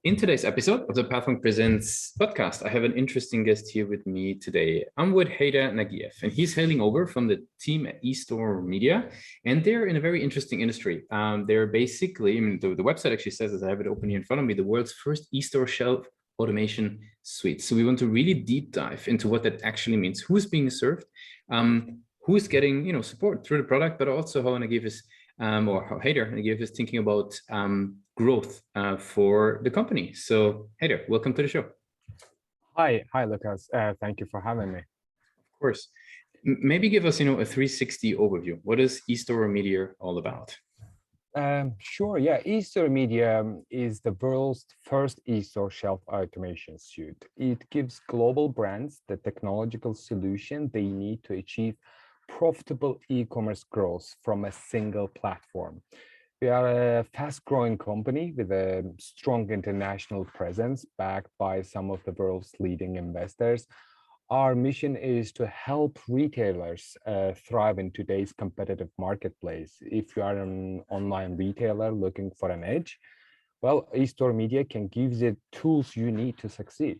In today's episode of the Pathway Presents podcast, I have an interesting guest here with me today. I'm with Heydar Naghiyev, and he's hailing over from the team at eStoreMedia, and they're in a very interesting industry. They're basically, the website actually says, as I have it open here in front of me, the world's first eStore shelf automation suite. So we want to really deep dive into what that actually means, who's being served, who's getting support through the product, but also how Naghiyev is or how Heydar Naghiyev is thinking about growth for the company. So Heydar, welcome to the show. Hi, Lucas. Thank you for having me. Of course. Maybe give us, a 360 overview. What is eStoreMedia all about? Sure. Yeah, eStoreMedia is the world's first eStore shelf automation suite. It gives global brands the technological solution they need to achieve profitable e-commerce growth from a single platform. We are a fast-growing company with a strong international presence backed by some of the world's leading investors. Our mission is to help retailers thrive in today's competitive marketplace. If you are an online retailer looking for an edge, well, eStoreMedia can give you the tools you need to succeed.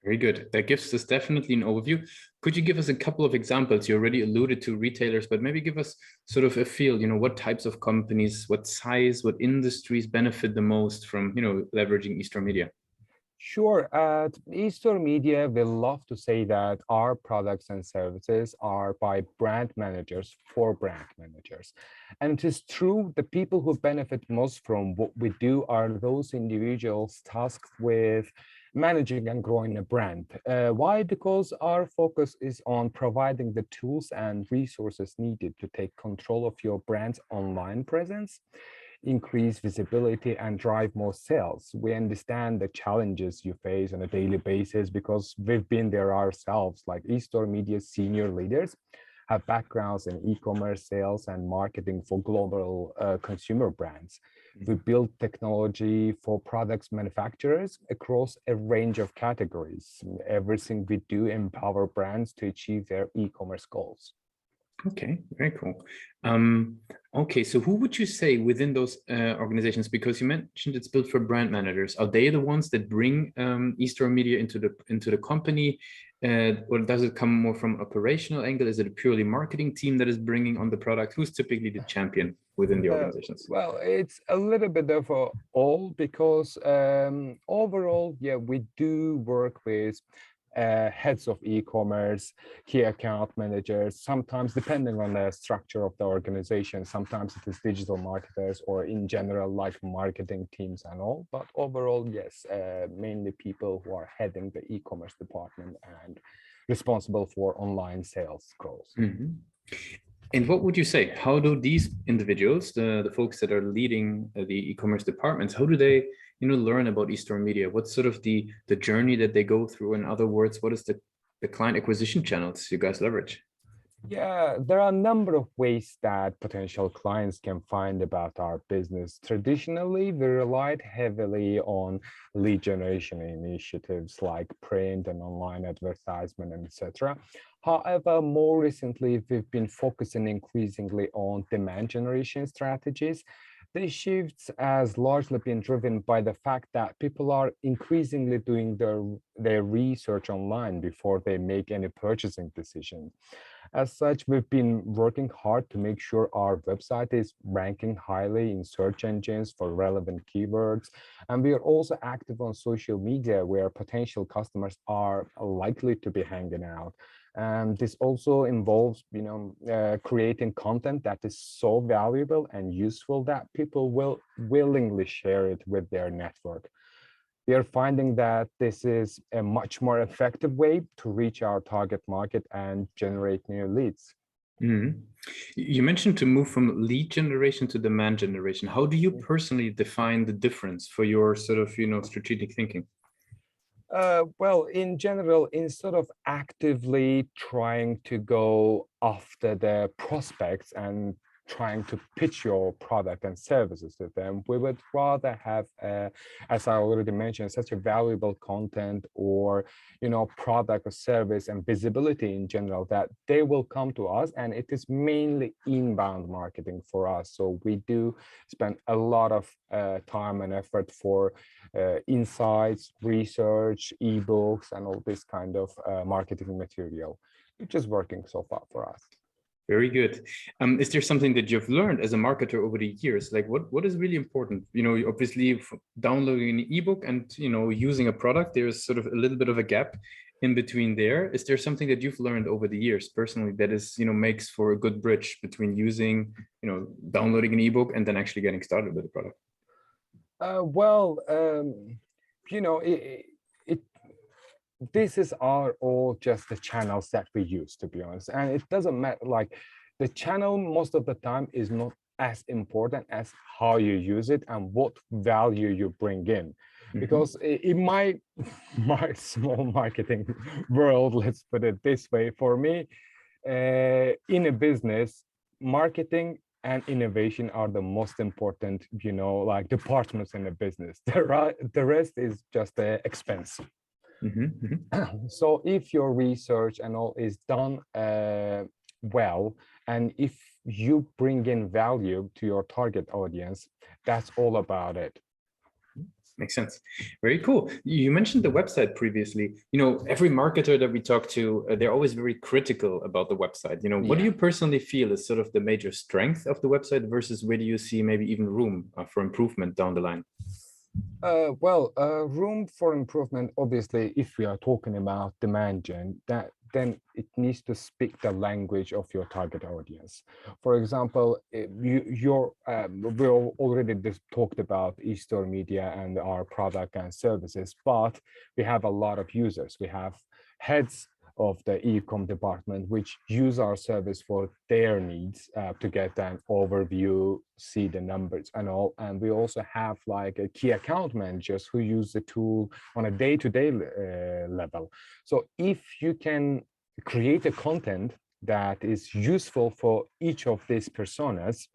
Very good. That gives us definitely an overview. Could you give us a couple of examples? You already alluded to retailers, but maybe give us sort of a feel, what types of companies, what size, what industries benefit the most from, leveraging eStoreMedia? Sure. At eStoreMedia, we love to say that our products and services are by brand managers for brand managers. And it is true, the people who benefit most from what we do are those individuals tasked with managing and growing a brand. Why? Because our focus is on providing the tools and resources needed to take control of your brand's online presence, increase visibility, and drive more sales. We understand the challenges you face on a daily basis because we've been there ourselves. Like eStoreMedia senior leaders have backgrounds in e-commerce sales and marketing for global consumer brands. We build technology for products manufacturers across a range of categories. Everything we do empower brands to achieve their e-commerce goals. Okay, very cool. Okay, so who would you say within those organizations, because you mentioned it's built for brand managers, are they the ones that bring eStoreMedia into the company, or does it come more from operational angle? Is it a purely marketing team that is bringing on the product? Who's typically the champion within the organizations? Well, it's a little bit of all because overall, yeah, we do work with heads of e-commerce, key account managers, sometimes depending on the structure of the organization, sometimes it is digital marketers or in general like marketing teams and all, but overall, yes, mainly people who are heading the e-commerce department and responsible for online sales growth. Mm-hmm. And what would you say? How do these individuals, the folks that are leading the e-commerce departments, how do they, learn about eStoreMedia? What's sort of the journey that they go through? In other words, what is the client acquisition channels you guys leverage? Yeah, there are a number of ways that potential clients can find about our business. Traditionally, we relied heavily on lead generation initiatives like print and online advertisement, etc. However, more recently, we've been focusing increasingly on demand generation strategies. These shifts has largely been driven by the fact that people are increasingly doing their research online before they make any purchasing decision. As such, we've been working hard to make sure our website is ranking highly in search engines for relevant keywords. And we are also active on social media where potential customers are likely to be hanging out. And this also involves, creating content that is so valuable and useful that people will willingly share it with their network. We are finding that this is a much more effective way to reach our target market and generate new leads. Mm-hmm. You mentioned to move from lead generation to demand generation. How do you personally define the difference for your sort of, strategic thinking? Well, in general, instead of actively trying to go after the prospects and trying to pitch your product and services to them. We would rather have, as I already mentioned, such a valuable content or, product or service and visibility in general that they will come to us. And it is mainly inbound marketing for us. So we do spend a lot of time and effort for insights, research, ebooks, and all this kind of marketing material, which is working so far for us. Very good. Is there something that you've learned as a marketer over the years? Like what is really important? Obviously downloading an ebook and, using a product, there's sort of a little bit of a gap in between there. Is there something that you've learned over the years personally that is, makes for a good bridge between using, downloading an ebook and then actually getting started with the product? This is all just the channels that we use, to be honest. And it doesn't matter, like the channel most of the time is not as important as how you use it and what value you bring in. Because in my small marketing world, let's put it this way, for me, in a business, marketing and innovation are the most important, like departments in a business. The rest is just the expense. So if your research and all is done well, and if you bring in value to your target audience, that's all about it. Makes sense. Very cool. You mentioned the website previously. Every marketer that we talk to, they're always very critical about the website. What do you personally feel is sort of the major strength of the website versus where do you see maybe even room for improvement down the line? Room for improvement, obviously, if we are talking about demand gen, then it needs to speak the language of your target audience. For example, we already just talked about eStoreMedia and our product and services, but we have a lot of users. We have heads of the e-com department which use our service for their needs to get an overview, see the numbers and all. And we also have like a key account managers who use the tool on a day-to-day level. So if you can create a content that is useful for each of these personas,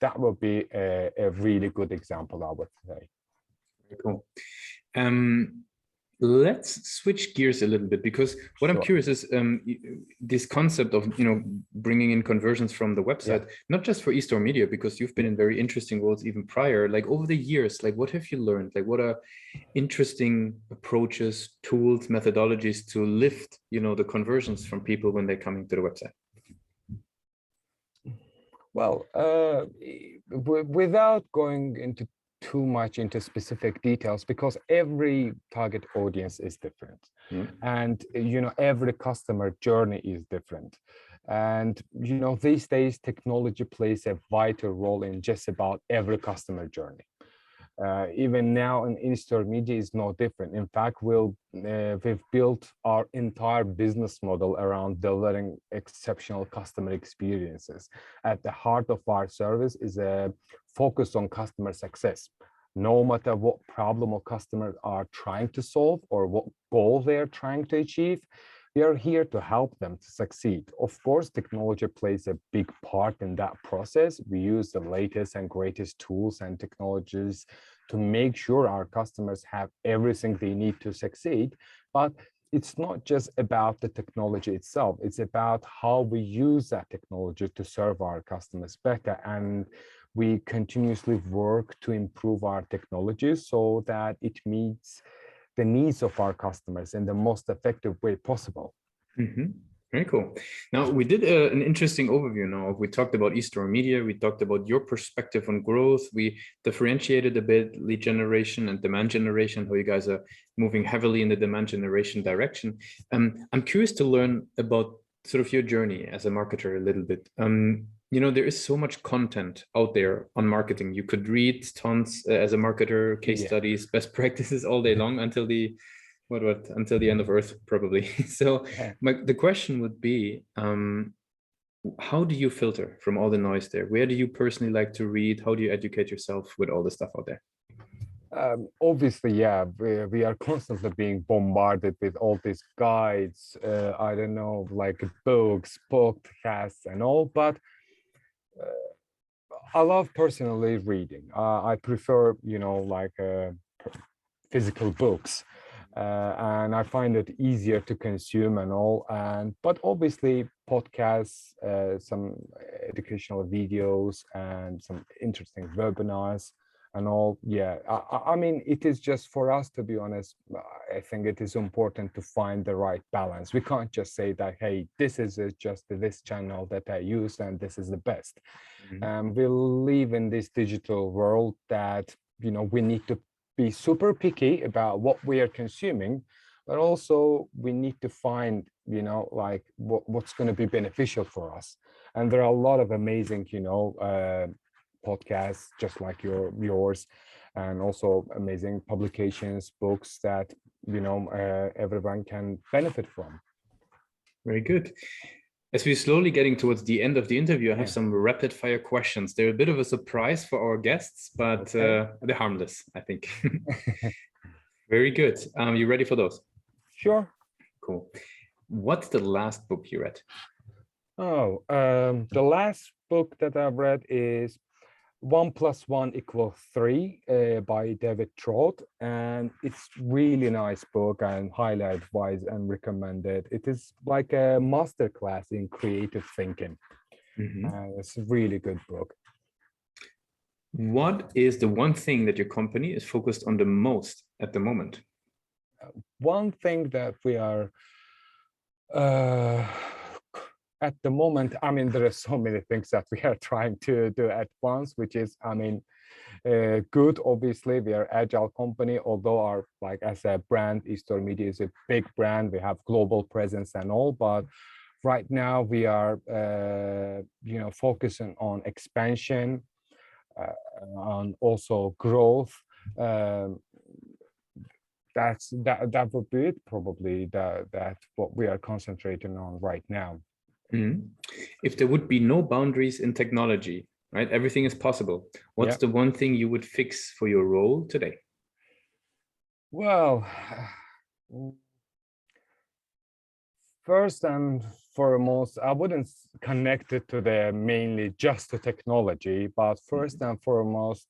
that would be a really good example, I would say. Very cool. Let's switch gears a little bit, because what I'm curious is this concept of bringing in conversions from the website, not just for eStoreMedia, because you've been in very interesting roles even prior. Like over the years, like what have you learned? Like what are interesting approaches, tools, methodologies to lift the conversions from people when they're coming to the website? Well, without going into too much into specific details, because every target audience is different, and every customer journey is different, and these days technology plays a vital role in just about every customer journey. Even now in eStoreMedia is no different. In fact, we've built our entire business model around delivering exceptional customer experiences. At the heart of our service is a focus on customer success. No matter what problem or customers are trying to solve or what goal they're trying to achieve, we are here to help them to succeed. Of course, technology plays a big part in that process. We use the latest and greatest tools and technologies to make sure our customers have everything they need to succeed. But it's not just about the technology itself. It's about how we use that technology to serve our customers better. And we continuously work to improve our technology so that it meets the needs of our customers in the most effective way possible. Very cool. Now, we did an interesting overview now. We talked about eStoreMedia. We talked about your perspective on growth. We differentiated a bit lead generation and demand generation, how you guys are moving heavily in the demand generation direction. I'm curious to learn about sort of your journey as a marketer a little bit. There is so much content out there on marketing. You could read tons as a marketer, case studies, best practices all day long until the until the end of Earth, probably. So the question would be, how do you filter from all the noise there? Where do you personally like to read? How do you educate yourself with all the stuff out there? Obviously, yeah, we are constantly being bombarded with all these guides, I don't know, like books, podcasts and all, but I love personally reading. I prefer, like physical books, and I find it easier to consume and all. And but obviously, podcasts, some educational videos, and some interesting webinars and all. Yeah, I mean, it is just for us to be honest. I think it is important to find the right balance. We can't just say that, hey, this is just this channel that I use, and this is the best. Mhm. We live in this digital world that we need to be super picky about what we are consuming, but also we need to find like what's going to be beneficial for us. And there are a lot of amazing podcasts just like yours, and also amazing publications, books that everyone can benefit from. Very good. As we're slowly getting towards the end of the interview, I have Yeah. some rapid fire questions. They're a bit of a surprise for our guests, but Okay. they're harmless, I think. Very good. You ready for those? Sure. Cool. What's the last book you read? Oh, the last book that I've read is 1 + 1 = 3 by David Trout, and it's really nice book and highly advise and recommend it. It is like a masterclass in creative thinking. Mhm. It's a really good book. What is the one thing that your company is focused on the most at the moment? One thing that we are uh, at the moment, I mean, there are so many things that we are trying to do at once, which is, I mean, good. Obviously, we are agile company, although our like as a brand, eStoreMedia is a big brand. We have global presence and all, but right now we are focusing on expansion, on also growth. Um, that would be it probably. That what we are concentrating on right now. Mhm. If there would be no boundaries in technology, right? Everything is possible. What's Yeah. the one thing you would fix for your role today? Well, first and foremost, I wouldn't connect it to the mainly just the technology, but first and foremost,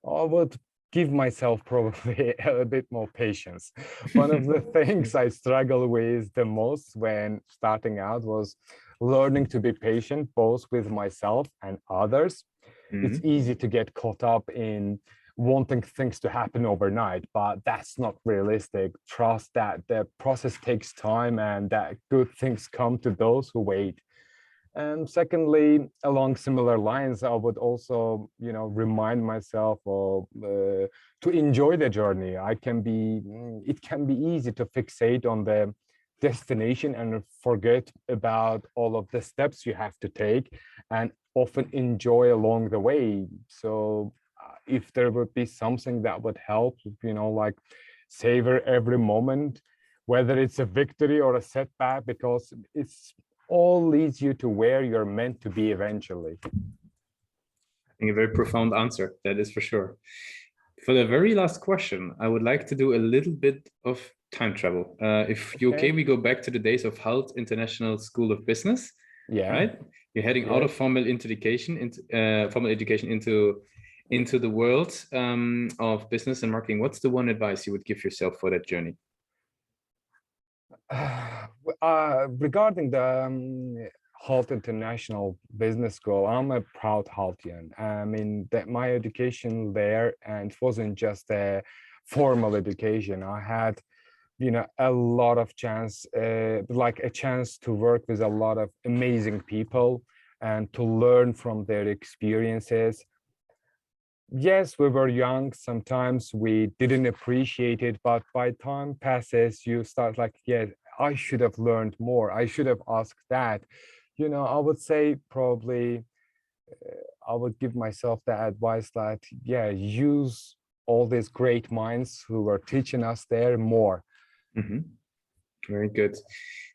I would give myself probably a bit more patience. One of the things I struggle with the most when starting out was learning to be patient, both with myself and others. It's Mhm. easy to get caught up in wanting things to happen overnight, but that's not realistic. Trust that the process takes time and that good things come to those who wait. And secondly, along similar lines, I would also, remind myself of to enjoy the journey. It can be easy to fixate on the destination and forget about all of the steps you have to take, and often enjoy along the way. So, if there would be something that would help, like savor every moment, whether it's a victory or a setback, because it's all leads you to where you're meant to be eventually. I think a very profound answer, that is for sure. For the very last question, I would like to do a little bit of time travel. If you're okay, Okay. we go back to the days of Halt International School of Business, Yeah, right? You're heading out of great. formal education into the world of business and marketing. What's the one advice you would give yourself for that journey? Regarding the Halt International Business School, I'm a proud Haltian. I mean, that my education there, and it wasn't just a formal education. I had, a lot of chance, like a chance to work with a lot of amazing people and to learn from their experiences. Yes, we were young. Sometimes we didn't appreciate it, but by time passes, you start like, yeah, I should have learned more. I should have asked that. I would say probably I would give myself the advice that, yeah, use all these great minds who were teaching us there more. Mhm. Very good.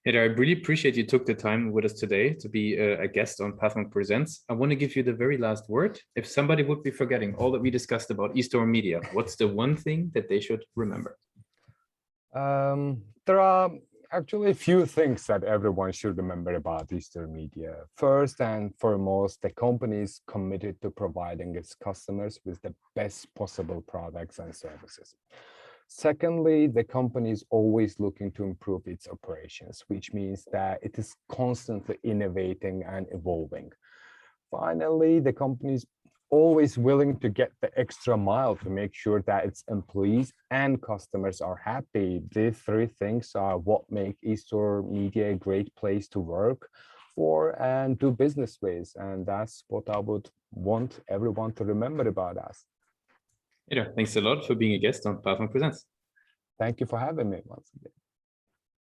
Heydar, I really appreciate you took the time with us today to be a guest on Pathmark Presents. I want to give you the very last word. If somebody would be forgetting all that we discussed about eStoreMedia, what's the one thing that they should remember? There are Actually, a few things that everyone should remember about eStoreMedia. First and foremost, the company is committed to providing its customers with the best possible products and services. Secondly, the company is always looking to improve its operations, which means that it is constantly innovating and evolving. Finally, the company is always willing to get the extra mile to make sure that its employees and customers are happy. These three things are what make eStoreMedia a great place to work for and do business with. And that's what I would want everyone to remember about us. Heydar, thanks a lot for being a guest on Pathmark Presents. Thank you for having me once again.